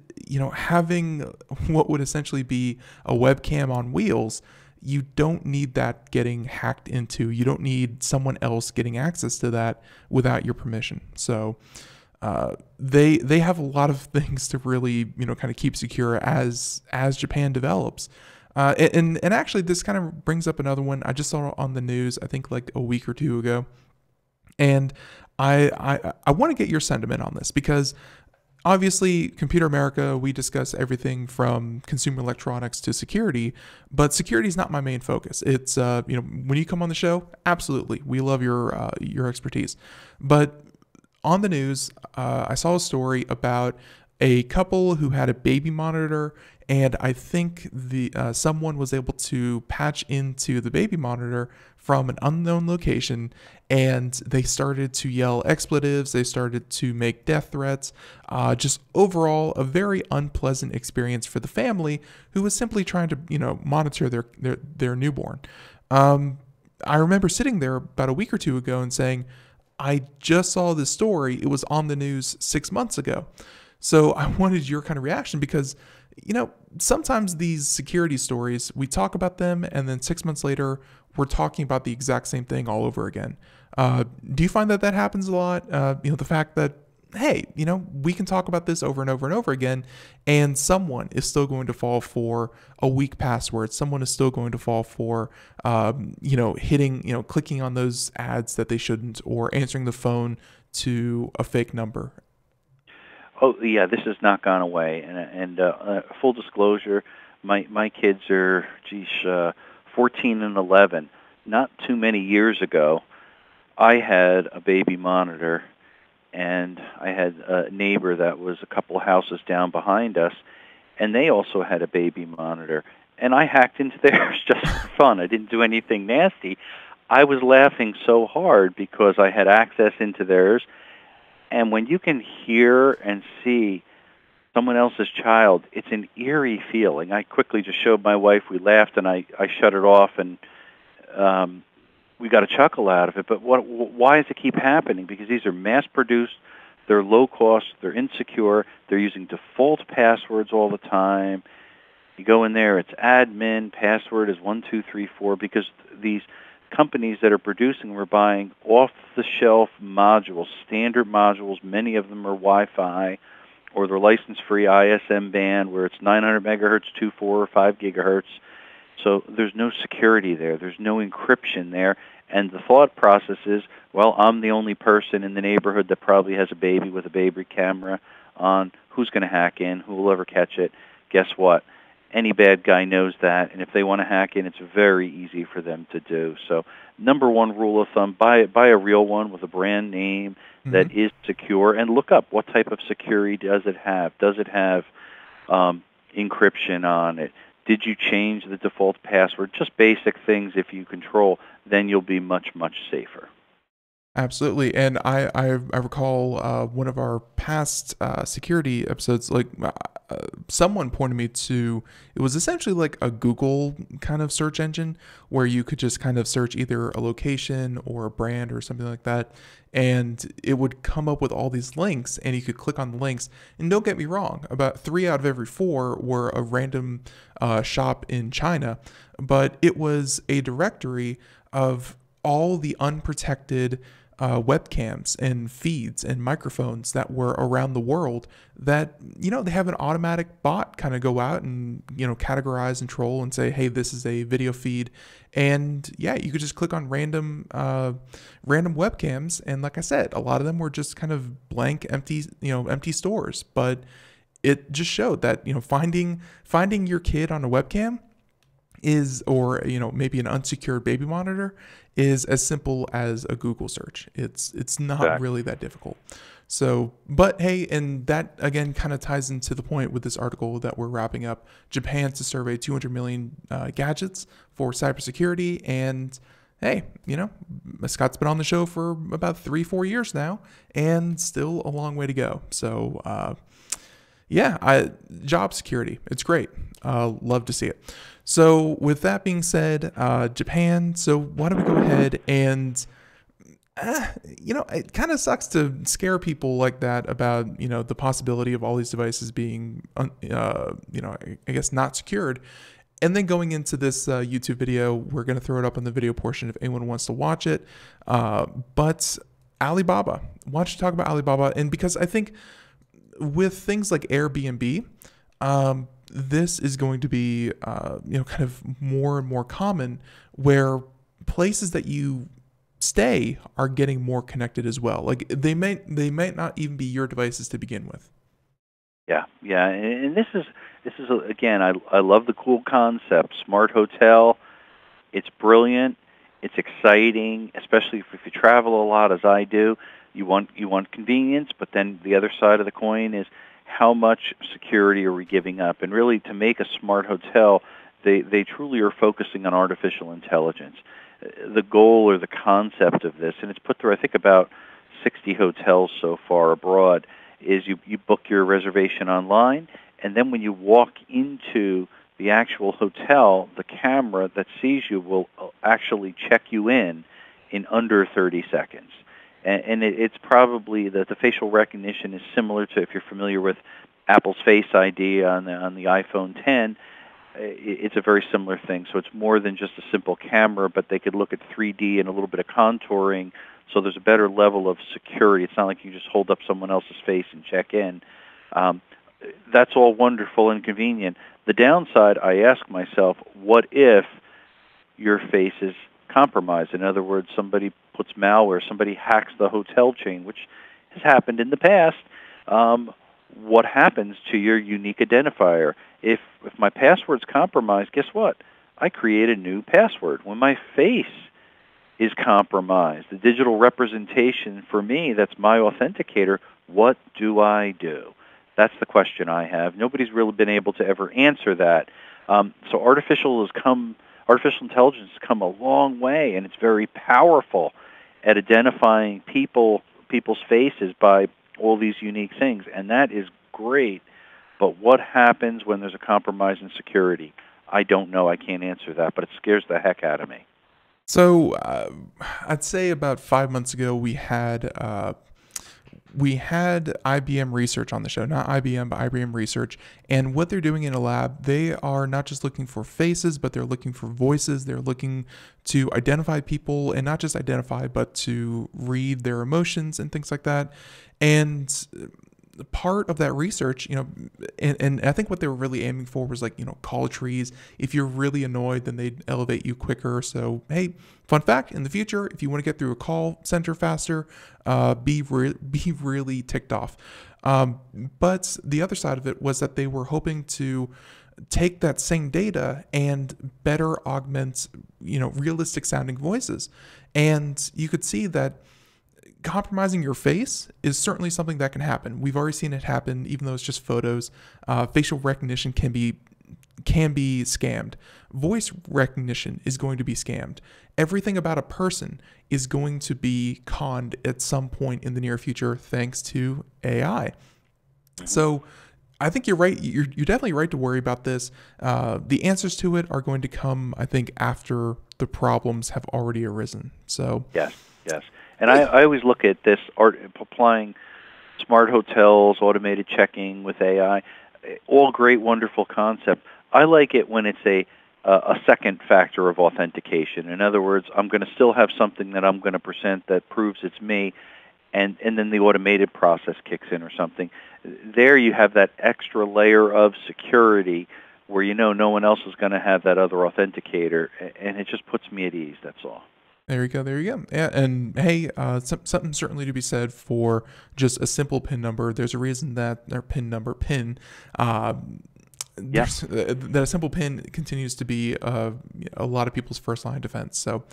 Speaker 2: having what would essentially be a webcam on wheels, you don't need that getting hacked into. You don't need someone else getting access to that without your permission. So they have a lot of things to really, kind of keep secure as Japan develops. And actually, this kind of brings up another one I just saw on the news, I think a week or two ago. And I want to get your sentiment on this because obviously, Computer America, we discuss everything from consumer electronics to security, but security is not my main focus. It's, when you come on the show, absolutely, we love your expertise. But on the news, I saw a story about a couple who had a baby monitor, and I think someone was able to patch into the baby monitor from an unknown location, and they started to yell expletives. They started to make death threats. Just overall, a very unpleasant experience for the family who was simply trying to, monitor their newborn. I remember sitting there about a week or two ago and saying, I just saw this story. It was on the news 6 months ago. So I wanted your kind of reaction because, sometimes these security stories, we talk about them and then 6 months later, we're talking about the exact same thing all over again. Do you find that happens a lot? The fact that, hey, we can talk about this over and over and over again, and someone is still going to fall for a weak password. Someone is still going to fall for, hitting, clicking on those ads that they shouldn't, or answering the phone to a fake number.
Speaker 3: Oh yeah, this has not gone away. And full disclosure, my kids are 14 and 11. Not too many years ago, I had a baby monitor, and I had a neighbor that was a couple of houses down behind us, and they also had a baby monitor. And I hacked into theirs just for fun. I didn't do anything nasty. I was laughing so hard because I had access into theirs. And when you can hear and see someone else's child, it's an eerie feeling. I quickly just showed my wife. We laughed, and I shut it off, and we got a chuckle out of it. But why does it keep happening? Because these are mass-produced, they're low-cost, they're insecure, they're using default passwords all the time. You go in there, it's admin, password is 1234, because these companies that are producing were buying off-the-shelf modules, standard modules. Many of them are Wi-Fi, or they're license-free ISM band, where it's 900 megahertz, 2, 4, or 5 gigahertz. So there's no security there. There's no encryption there. And the thought process is, well, I'm the only person in the neighborhood that probably has a baby with a baby camera on. Who's going to hack in? Who will ever catch it? Guess what? Any bad guy knows that, and if they want to hack in, it's very easy for them to do. So number one rule of thumb, buy a real one with a brand name that is secure, and look up what type of security does it have. Does it have encryption on it? Did you change the default password? Just basic things if you control, then you'll be much, much safer.
Speaker 2: Absolutely. And I recall one of our past security episodes, someone pointed me to, it was essentially like a Google kind of search engine where you could just kind of search either a location or a brand or something like that. And it would come up with all these links, and you could click on the links. And don't get me wrong, about 3 out of every 4 were a random shop in China, but it was a directory of all the unprotected webcams and feeds and microphones that were around the world that, they have an automatic bot kind of go out and, categorize and troll and say, hey, this is a video feed. And yeah, you could just click on random webcams. And like I said, a lot of them were just kind of blank, empty stores. But it just showed that, finding your kid on a webcam or maybe an unsecured baby monitor is as simple as a Google search. It's not really that difficult. So, but hey, and that again kind of ties into the point with this article that we're wrapping up. Japan's to survey 200 million gadgets for cybersecurity, and hey, Scott's been on the show for about 3-4 years now, and still a long way to go. So, job security, it's great. Love to see it. So with that being said, Japan, so why don't we go ahead and, it kind of sucks to scare people like that about, the possibility of all these devices being, I guess not secured. And then going into this YouTube video, we're going to throw it up on the video portion if anyone wants to watch it. But Alibaba, why don't you talk about Alibaba? And because I think with things like Airbnb, this is going to be, kind of more and more common, where places that you stay are getting more connected as well. Like they might not even be your devices to begin with.
Speaker 3: Yeah, and this is again, I love the cool concept. Smart hotel, it's brilliant, it's exciting, especially if you travel a lot, as I do. You want convenience, but then the other side of the coin is, how much security are we giving up? And really, to make a smart hotel, they truly are focusing on artificial intelligence. The goal or the concept of this, and it's put through, I think, about 60 hotels so far abroad, is you book your reservation online, and then when you walk into the actual hotel, the camera that sees you will actually check you in under 30 seconds. and it's probably that the facial recognition is similar to, if you're familiar with Apple's Face ID on the iPhone 10. It's a very similar thing. So it's more than just a simple camera, but they could look at 3D and a little bit of contouring, so there's a better level of security. It's not like you just hold up someone else's face and check in. That's all wonderful and convenient. The downside, I ask myself, what if your face is compromised? In other words, somebody puts malware, somebody hacks the hotel chain, which has happened in the past. What happens to your unique identifier? If my password's compromised, guess what? I create a new password. When my face is compromised, the digital representation for me, that's my authenticator, what do I do? That's the question I have. Nobody's really been able to ever answer that. So artificial intelligence has come a long way, and it's very powerful at identifying people's faces by all these unique things, and that is great. But what happens when there's a compromise in security? I don't know. I can't answer that, but it scares the heck out of me.
Speaker 2: So I'd say about 5 months ago we had IBM Research on the show, not IBM, but IBM Research. And what they're doing in a lab, they are not just looking for faces, but they're looking for voices. They're looking to identify people, and not just identify, but to read their emotions and things like that. And part of that research, and I think what they were really aiming for was call trees. If you're really annoyed, then they'd elevate you quicker. So, hey, fun fact, in the future, if you want to get through a call center faster, be really ticked off. But the other side of it was that they were hoping to take that same data and better augment, realistic sounding voices. And you could see that compromising your face is certainly something that can happen. We've already seen it happen, even though it's just photos. Facial recognition can be scammed. Voice recognition is going to be scammed. Everything about a person is going to be conned at some point in the near future, thanks to AI. So I think you're right. You're definitely right to worry about this. The answers to it are going to come, I think, after the problems have already arisen. So
Speaker 3: yes. And I always look at this applying smart hotels, automated checking with AI, all great, wonderful concept. I like it when it's a second factor of authentication. In other words, I'm going to still have something that I'm going to present that proves it's me, and then the automated process kicks in or something. There you have that extra layer of security where no one else is going to have that other authenticator, and it just puts me at ease, that's all.
Speaker 2: There you go. Yeah, and hey, something certainly to be said for just a simple PIN number. There's a reason that their that a simple PIN continues to be a lot of people's first line of defense. So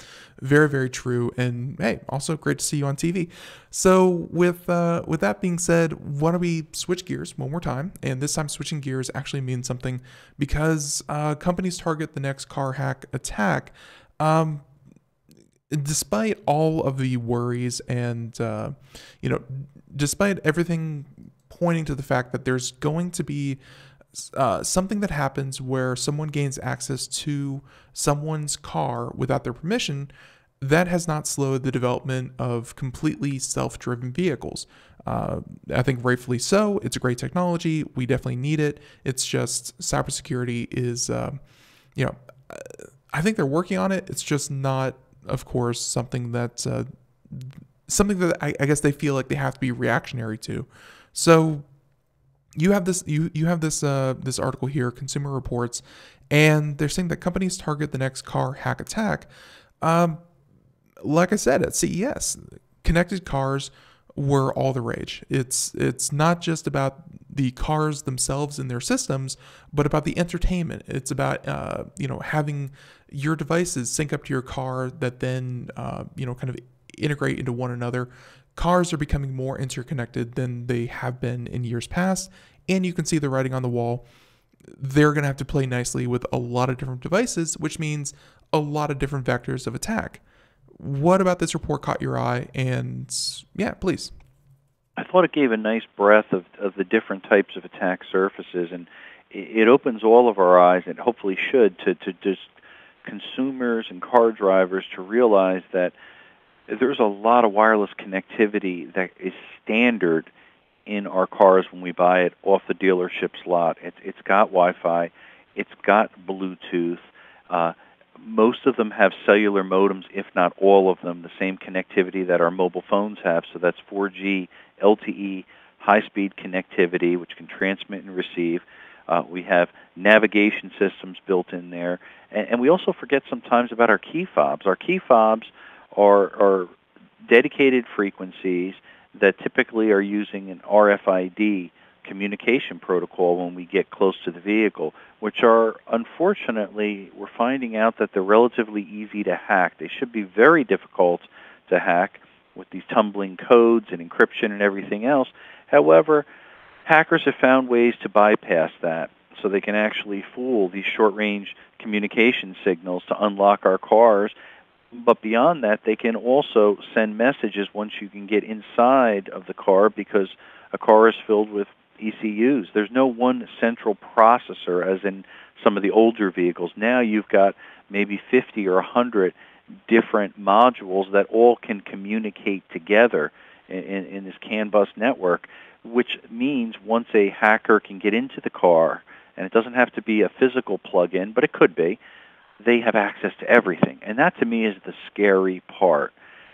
Speaker 2: very, very true. And hey, also great to see you on TV. So with that being said, why don't we switch gears one more time? And this time switching gears actually means something, because companies target the next car hack attack. Despite all of the worries and, despite everything pointing to the fact that there's going to be something that happens where someone gains access to someone's car without their permission, that has not slowed the development of completely self-driven vehicles. I think rightfully so. It's a great technology. We definitely need it. It's just cybersecurity is, I think they're working on it. It's just not, of course, something that I guess they feel like they have to be reactionary to. So you have this this article here, Consumer Reports, and they're saying that companies target the next car hack attack. Like I said at CES, connected cars were all the rage. It's not just about the cars themselves and their systems, but about the entertainment. It's about having your devices sync up to your car that then kind of integrate into one another. Cars are becoming more interconnected than they have been in years past, and you can see the writing on the wall. They're going to have to play nicely with a lot of different devices, which means a lot of different vectors of attack. What about this report caught your eye? And yeah, please.
Speaker 3: I thought it gave a nice breadth of the different types of attack surfaces, and it opens all of our eyes, and hopefully should, to just consumers and car drivers to realize that There's a lot of wireless connectivity that is standard in our cars when we buy it off the dealership's lot. It's got Wi-Fi, it's got Bluetooth. Most of them have cellular modems, if not all of them, the same connectivity that our mobile phones have. So that's 4G, LTE, high-speed connectivity, which can transmit and receive. We have navigation systems built in there. And we also forget sometimes about our key fobs. Our key fobs are dedicated frequencies that typically are using an RFID communication protocol when we get close to the vehicle, which are, unfortunately, we're finding out that they're relatively easy to hack. They should be very difficult to hack with these tumbling codes and encryption and everything else. However, hackers have found ways to bypass that, so they can actually fool these short-range communication signals to unlock our cars. But beyond that, they can also send messages once you can get inside of the car, because a car is filled with ECUs. There's no one central processor as in some of the older vehicles. Now you've got maybe 50 or 100 different modules that all can communicate together in this CAN bus network, which means once a hacker can get into the car, and it doesn't have to be a physical plug-in, but it could be, they have access to everything. And that, to me, is the scary part.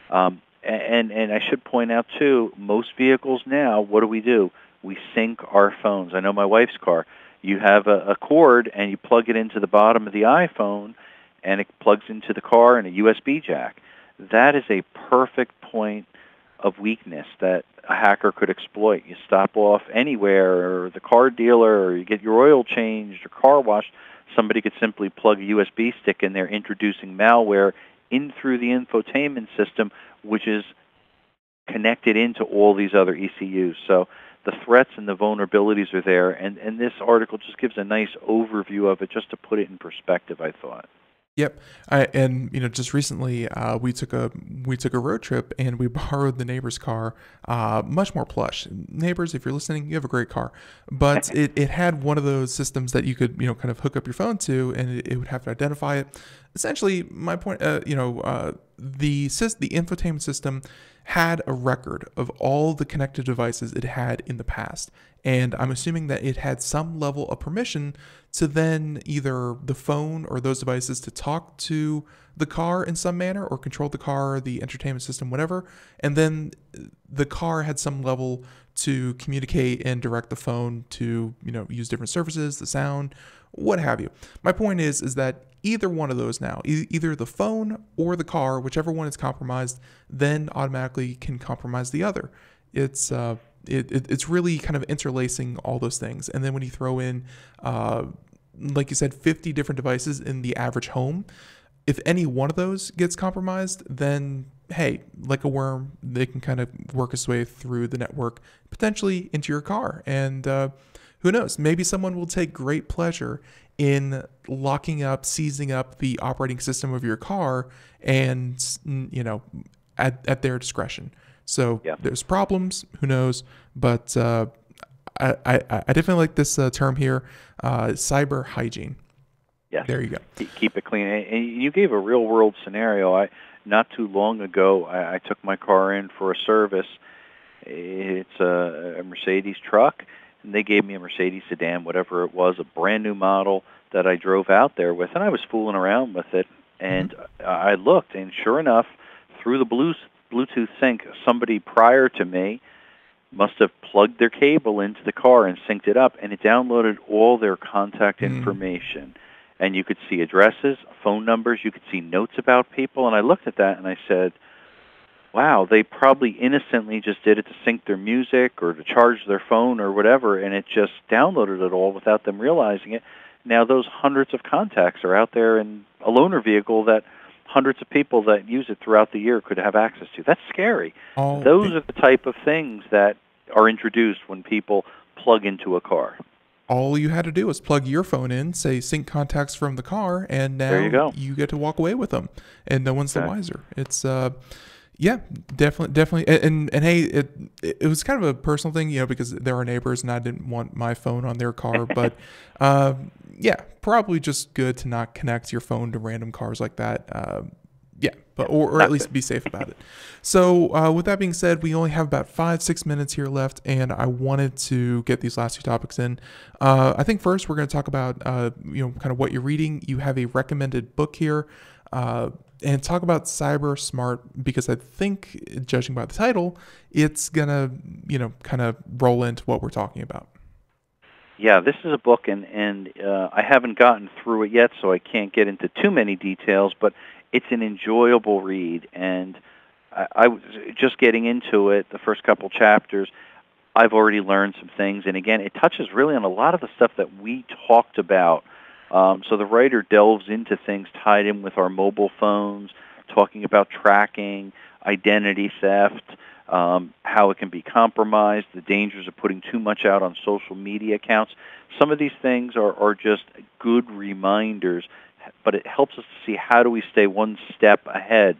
Speaker 3: And I should point out, too, most vehicles now, what do? We sync our phones. I know my wife's car. You have a cord, and you plug it into the bottom of the iPhone, and it plugs into the car and a USB jack. That is a perfect point of weakness that a hacker could exploit. You stop off anywhere, or the car dealer, or you get your oil changed or car washed, somebody could simply plug a USB stick in there, introducing malware in through the infotainment system, which is connected into all these other ECUs. So the threats and the vulnerabilities are there, and this article just gives a nice overview of it, just to put it in perspective, I thought.
Speaker 2: Yep, just recently we took a road trip and we borrowed the neighbor's car, much more plush. Neighbors, if you're listening, you have a great car, but it had one of those systems that you could kind of hook up your phone to, and it would have to identify it. Essentially, my point, the infotainment system had a record of all the connected devices it had in the past. And I'm assuming that it had some level of permission to then either the phone or those devices to talk to the car in some manner, or control the car, the entertainment system, whatever. And then the car had some level to communicate and direct the phone to, use different services, the sound, what have you. My point is that either one of those now, either the phone or the car, whichever one is compromised, then automatically can compromise the other. It's really kind of interlacing all those things. And then when you throw in, like you said, 50 different devices in the average home, if any one of those gets compromised, then hey, like a worm, they can kind of work its way through the network, potentially into your car. And who knows, maybe someone will take great pleasure in locking up, seizing up the operating system of your car, and at their discretion. So There's problems, who knows, but I definitely like this term here, cyber hygiene.
Speaker 3: Yes.
Speaker 2: There you go.
Speaker 3: Keep it clean. And you gave a real-world scenario. Not too long ago, I took my car in for a service. It's a Mercedes truck, and they gave me a Mercedes sedan, whatever it was, a brand-new model that I drove out there with, and I was fooling around with it. And I looked, and sure enough, through the Bluetooth sync, somebody prior to me must have plugged their cable into the car and synced it up, and it downloaded all their contact information. And you could see addresses, phone numbers, you could see notes about people. And I looked at that and I said, wow, they probably innocently just did it to sync their music or to charge their phone or whatever, and it just downloaded it all without them realizing it. Now those hundreds of contacts are out there in a loaner vehicle that hundreds of people that use it throughout the year could have access to. That's scary. Those are the type of things that are introduced when people plug into a car.
Speaker 2: All you had to do was plug your phone in, say sync contacts from the car, and now you get to walk away with them, and no one's the wiser. It's definitely. And hey, it was kind of a personal thing, because they're our neighbors, and I didn't want my phone on their car. But probably just good to not connect your phone to random cars like that. Yeah, but or at least be safe about it. So with that being said, we only have about 5-6 minutes here left, and I wanted to get these last two topics in. I think first we're going to talk about kind of what you're reading. You have a recommended book here, and talk about Cyber Smart, because I think, judging by the title, it's gonna kind of roll into what we're talking about.
Speaker 3: Yeah, this is a book, and I haven't gotten through it yet, so I can't get into too many details, but it's an enjoyable read, and I was just getting into it, the first couple chapters. I've already learned some things, and again, it touches really on a lot of the stuff that we talked about. So the writer delves into things tied in with our mobile phones, talking about tracking, identity theft, how it can be compromised, the dangers of putting too much out on social media accounts. Some of these things are just good reminders, but it helps us to see how do we stay one step ahead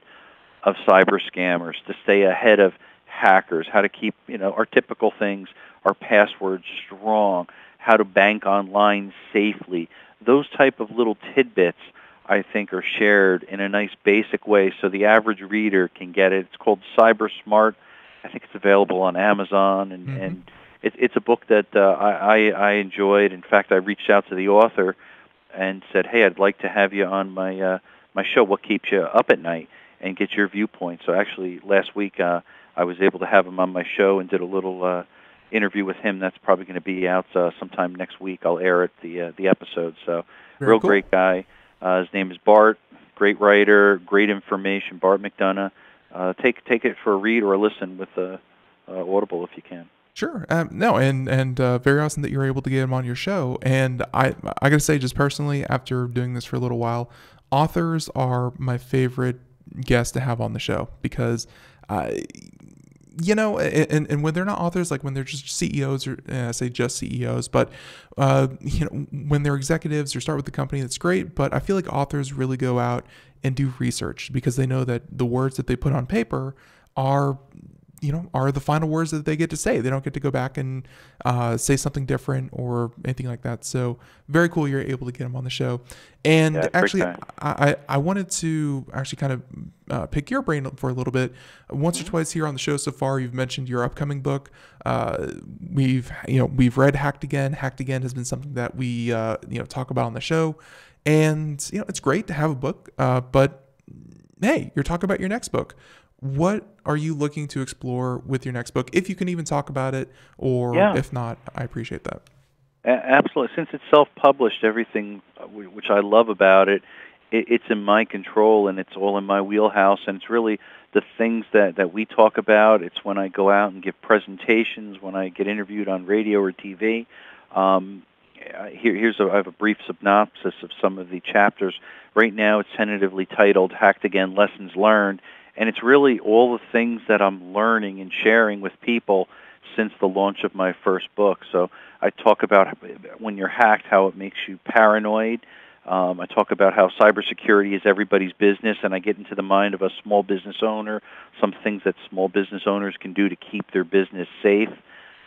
Speaker 3: of cyber scammers, to stay ahead of hackers, how to keep our typical things, our passwords strong, how to bank online safely. Those type of little tidbits, I think, are shared in a nice basic way so the average reader can get it. It's called Cyber Smart. I think it's available on Amazon, and it's a book that I enjoyed. In fact, I reached out to the author and said, hey, I'd like to have you on my show, What Keeps You Up at Night, and get your viewpoint. So actually, last week I was able to have him on my show and did a little interview with him. That's probably going to be out sometime next week. I'll air it, the episode. So real cool. Great guy. His name is Bart. Great writer, great information. Bart McDonough. Take it for a read or a listen with Audible if you can.
Speaker 2: Sure. And very awesome that you're able to get him on your show. And I got to say, just personally, after doing this for a little while, authors are my favorite guests to have on the show because, and when they're not authors, like when they're just CEOs, or I say just CEOs, but, when they're executives or start with the company, that's great. But I feel like authors really go out and do research because they know that the words that they put on paper are the final words that they get to say. They don't get to go back and say something different or anything like that. So very cool you're able to get him on the show. And actually, I wanted to actually kind of pick your brain for a little bit. Once or twice here on the show so far, you've mentioned your upcoming book. We've read Hacked Again. Hacked Again has been something that we talk about on the show. And it's great to have a book, but hey, you're talking about your next book. What are you looking to explore with your next book? If you can even talk about it, or if not, I appreciate that.
Speaker 3: Absolutely. Since it's self-published, everything which I love about it, it's in my control and it's all in my wheelhouse. And it's really the things that we talk about. It's when I go out and give presentations, when I get interviewed on radio or TV. I have a brief synopsis of some of the chapters. Right now, it's tentatively titled "Hacked Again: Lessons Learned." And it's really all the things that I'm learning and sharing with people since the launch of my first book. So I talk about when you're hacked, how it makes you paranoid. I talk about how cybersecurity is everybody's business, and I get into the mind of a small business owner, some things that small business owners can do to keep their business safe.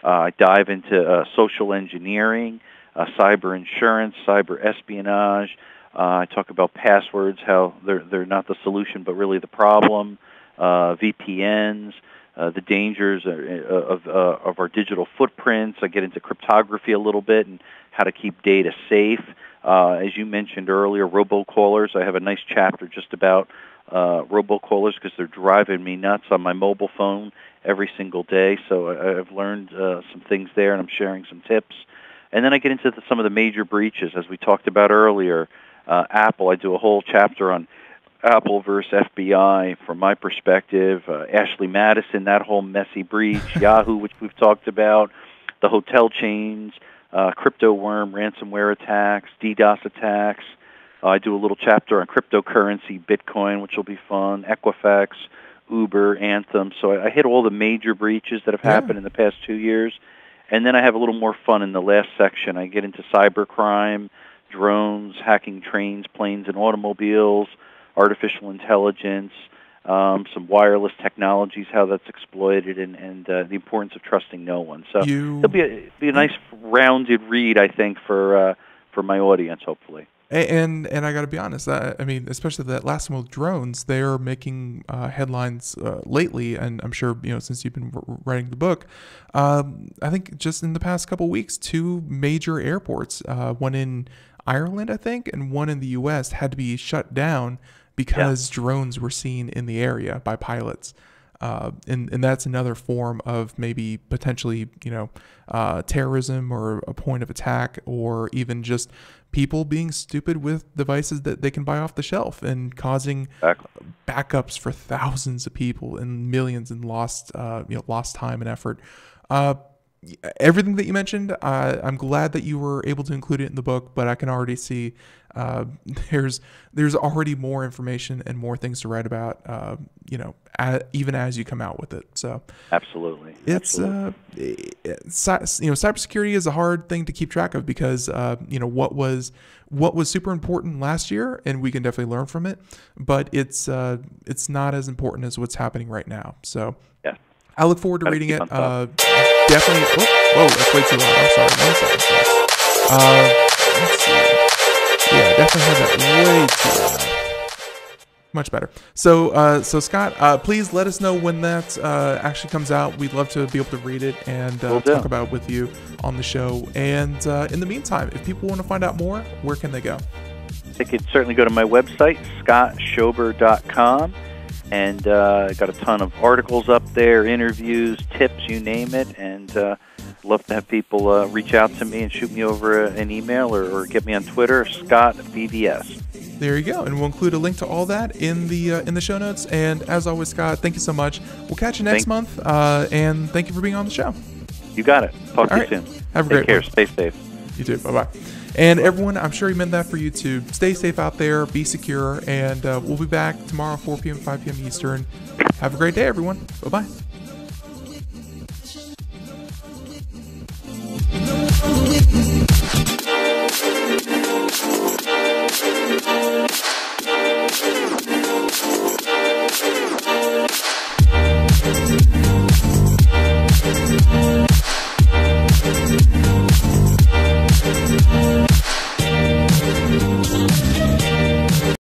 Speaker 3: I dive into social engineering, cyber insurance, cyber espionage. I talk about passwords, how they're not the solution but really the problem, VPNs, the dangers of our digital footprints. I get into cryptography a little bit and how to keep data safe. As you mentioned earlier, robocallers. I have a nice chapter just about robocallers because they're driving me nuts on my mobile phone every single day. So I've learned some things there, and I'm sharing some tips. And then I get into some of the major breaches, as we talked about earlier. Apple, I do a whole chapter on Apple versus FBI from my perspective. Ashley Madison, that whole messy breach. Yahoo, which we've talked about. The hotel chains, crypto worm, ransomware attacks, DDoS attacks. I do a little chapter on cryptocurrency, Bitcoin, which will be fun. Equifax, Uber, Anthem. So I hit all the major breaches that have happened in the past 2 years. And then I have a little more fun in the last section. I get into cybercrime, drones, hacking trains, planes, and automobiles, artificial intelligence, some wireless technologies, how that's exploited, and the importance of trusting no one. So it'll be a nice rounded read, I think, for my audience, hopefully.
Speaker 2: And I got to be honest. I mean, especially that last one with drones, they're making headlines lately, and I'm sure since you've been writing the book. I think just in the past couple of weeks, 2 major airports, one in Ireland, I think, and one in the U.S. had to be shut down because drones were seen in the area by pilots. And that's another form of maybe potentially, terrorism or a point of attack, or even just people being stupid with devices that they can buy off the shelf and causing backups for thousands of people and millions in lost time and effort. Everything that you mentioned, I'm glad that you were able to include it in the book, but I can already see there's already more information and more things to write about, even as you come out with it. So
Speaker 3: absolutely,
Speaker 2: it's cybersecurity is a hard thing to keep track of because what was super important last year, and we can definitely learn from it, but it's not as important as what's happening right now. So
Speaker 3: yeah.
Speaker 2: I look forward to reading it. Definitely. Whoa, that's way too loud. I'm sorry. 1 second. Let's see. Yeah, definitely had that way too loud. Much better. So Scott, please let us know when that actually comes out. We'd love to be able to read it and talk about it with you on the show. And in the meantime, if people want to find out more, where can they go?
Speaker 3: They could certainly go to my website, scottschober.com. And got a ton of articles up there, interviews, tips, you name it. And love to have people reach out to me and shoot me over an email or get me on Twitter, ScottBBS.
Speaker 2: There you go. And we'll include a link to all that in the show notes. And as always, Scott, thank you so much. We'll catch you next month. And thank you for being on the show.
Speaker 3: You got it. Talk to you soon.
Speaker 2: Have a great
Speaker 3: Take care.
Speaker 2: one.
Speaker 3: Stay safe.
Speaker 2: You too. Bye-bye. And everyone, I'm sure he meant that for you too. Stay safe out there, be secure, and we'll be back tomorrow, 4 p.m., 5 p.m. Eastern. Have a great day, everyone. Bye-bye.